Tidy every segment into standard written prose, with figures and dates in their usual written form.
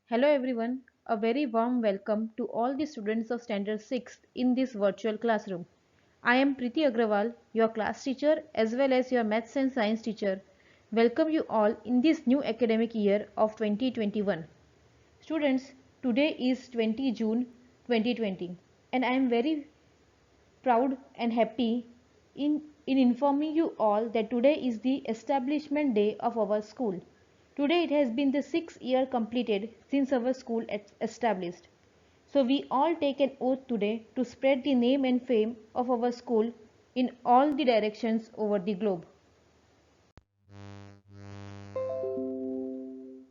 Hello everyone, a very warm welcome to all the students of Standard 6 in this virtual classroom. I am Preeti Agrawal, your class teacher as well as your maths and science teacher. Welcome you all in this new academic year of 2021. Students, today is 20 June 2020 and I am very proud and happy in informing you all that today is the establishment day of our school. Today it has been the 6th year completed since our school established. So we all take an oath today to spread the name and fame of our school in all the directions over the globe.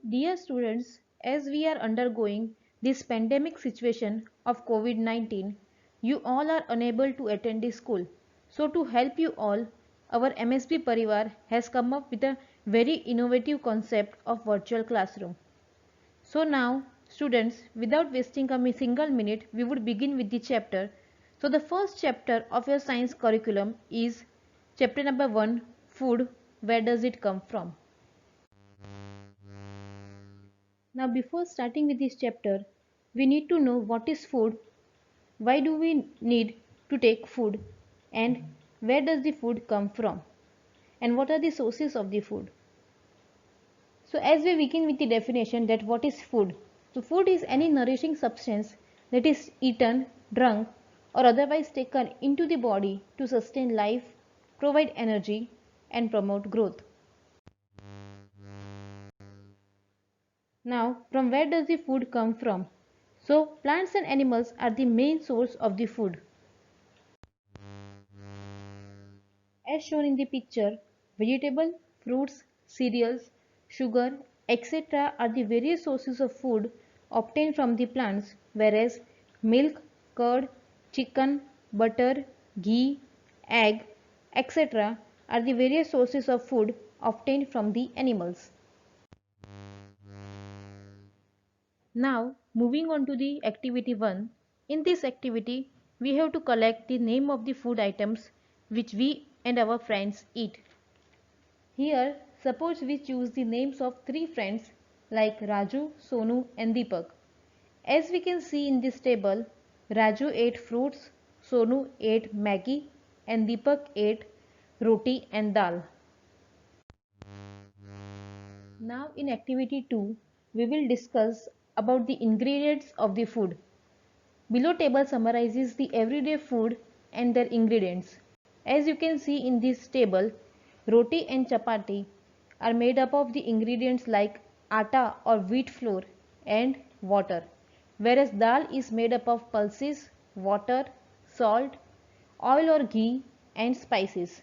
Dear students, as we are undergoing this pandemic situation of COVID-19, you all are unable to attend the school. So to help you all, our MSB Parivar has come up with a very innovative concept of virtual classroom. So now, students, without wasting a single minute, we would begin with the chapter. So the first chapter of your science curriculum is chapter number 1, Food, Where Does It Come From? Now before starting with this chapter, we need to know what is food, why do we need to take food, and where does the food come from, and what are the sources of the food. So as we begin with the definition that what is food. So food is any nourishing substance that is eaten, drunk or otherwise taken into the body to sustain life, provide energy and promote growth. Now, from where does the food come from? So, plants and animals are the main source of the food. As shown in the picture, vegetable, fruits, cereals, sugar, etc. are the various sources of food obtained from the plants, whereas milk, curd, chicken, butter, ghee, egg, etc. are the various sources of food obtained from the animals. Now, moving on to the activity 1. In this activity, we have to collect the name of the food items which we and our friends eat. Here, suppose we choose the names of three friends like Raju, Sonu and Deepak. As we can see in this table, Raju ate fruits, Sonu ate Maggi and Deepak ate roti and dal. Now in activity 2, we will discuss about the ingredients of the food. Below table summarizes the everyday food and their ingredients. As you can see in this table, roti and chapati are made up of the ingredients like atta or wheat flour and water, whereas dal is made up of pulses, water, salt, oil or ghee and spices.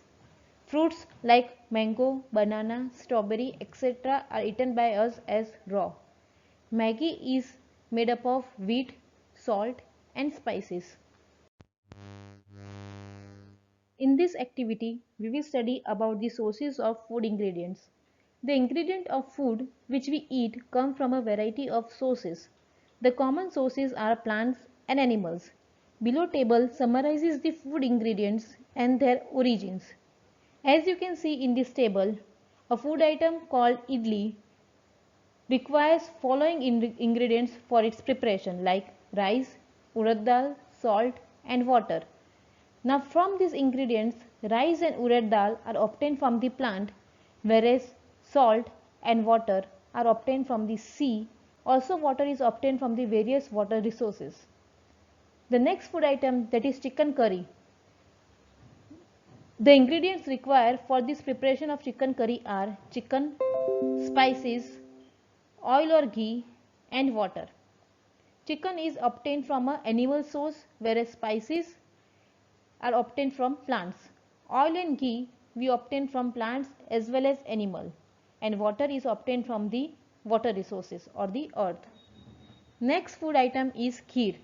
Fruits like mango, banana, strawberry, etc. are eaten by us as raw. Maggi is made up of wheat, salt and spices. In this activity, we will study about the sources of food ingredients. The ingredient of food which we eat come from a variety of sources. The common sources are plants and animals. Below table summarizes the food ingredients and their origins. As you can see in this table, a food item called idli requires following ingredients for its preparation like rice, urad dal, salt and water. Now from these ingredients, rice and urad dal are obtained from the plant, whereas salt and water are obtained from the sea. Also water is obtained from the various water resources. The next food item, that is chicken curry. The ingredients required for this preparation of chicken curry are chicken, spices, oil or ghee and water. Chicken is obtained from an animal source, whereas spices are obtained from plants. Oil and ghee we obtain from plants as well as animal, and water is obtained from the water resources or the earth. Next food item is kheer.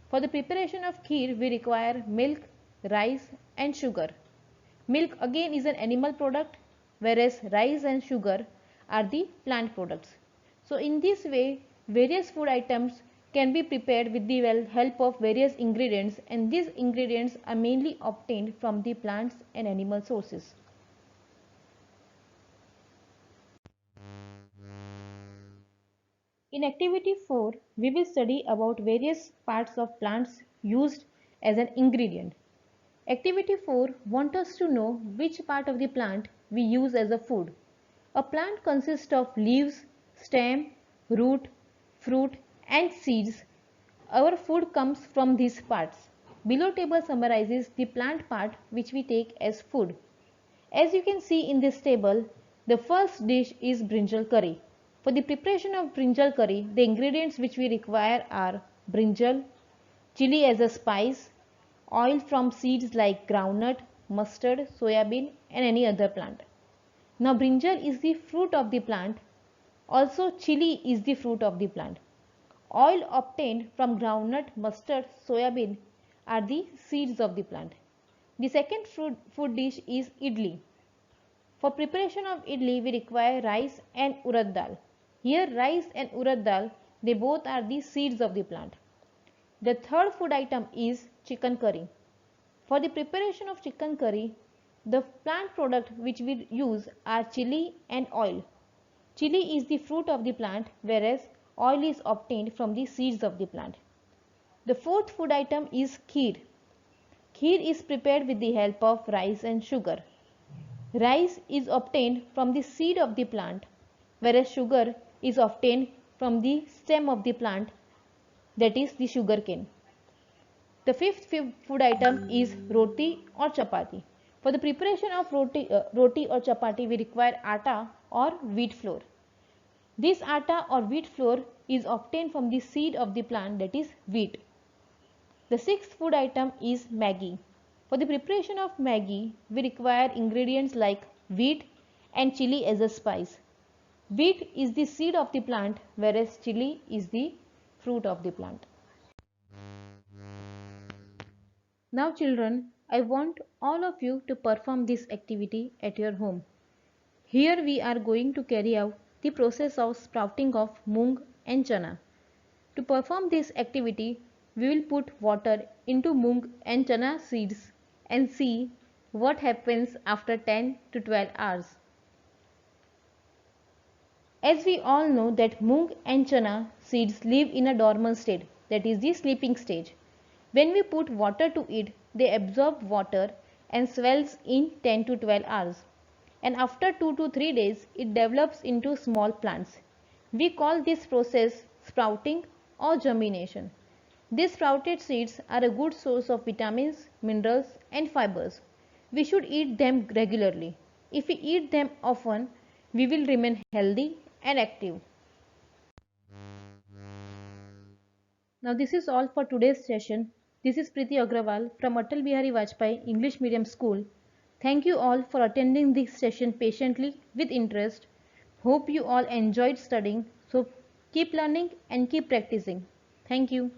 For the preparation of kheer we require milk, rice and sugar. Milk again is an animal product, whereas rice and sugar are the plant products. So in this way, various food items can be prepared with the help of various ingredients, and these ingredients are mainly obtained from the plants and animal sources. In activity 4, we will study about various parts of plants used as an ingredient. Activity 4 wants us to know which part of the plant we use as a food. A plant consists of leaves, stem, root, fruit and seeds. Our food comes from these parts. Below table summarizes the plant part which we take as food. As you can see in this table, the first dish is brinjal curry. For the preparation of brinjal curry, the ingredients which we require are brinjal, chili as a spice, oil from seeds like groundnut, mustard, soya bean and any other plant. Now brinjal is the fruit of the plant. Also chili is the fruit of the plant. Oil obtained from groundnut, mustard, soya bean are the seeds of the plant. The second food dish is idli. For preparation of idli, we require rice and urad dal. Here rice and urad dal, they both are the seeds of the plant. The third food item is chicken curry. For the preparation of chicken curry, the plant product which we use are chili and oil. Chili is the fruit of the plant, whereas oil is obtained from the seeds of the plant. The fourth food item is kheer. Kheer is prepared with the help of rice and sugar. Rice is obtained from the seed of the plant, whereas sugar is obtained from the stem of the plant, that is the sugarcane. The fifth food item is roti or chapati. For the preparation of roti or chapati, we require atta or wheat flour. This atta or wheat flour is obtained from the seed of the plant, that is wheat. The sixth food item is Maggi. For the preparation of Maggi, we require ingredients like wheat and chili as a spice. Wheat is the seed of the plant, whereas chili is the fruit of the plant. Now children, I want all of you to perform this activity at your home. Here we are going to carry out the process of sprouting of moong and chana. To perform this activity, we will put water into moong and chana seeds and see what happens after 10 to 12 hours. As we all know that moong and chana seeds live in a dormant state, that is the sleeping stage. When we put water to it, they absorb water and swells in 10 to 12 hours. And after 2 to 3 days, it develops into small plants. We call this process sprouting or germination. These sprouted seeds are a good source of vitamins, minerals and fibers. We should eat them regularly. If we eat them often, we will remain healthy and active. Now this is all for today's session. This is Preeti Agrawal from Atal Bihari Vajpayee English Medium School. Thank you all for attending this session patiently with interest. Hope you all enjoyed studying. So keep learning and keep practicing. Thank you.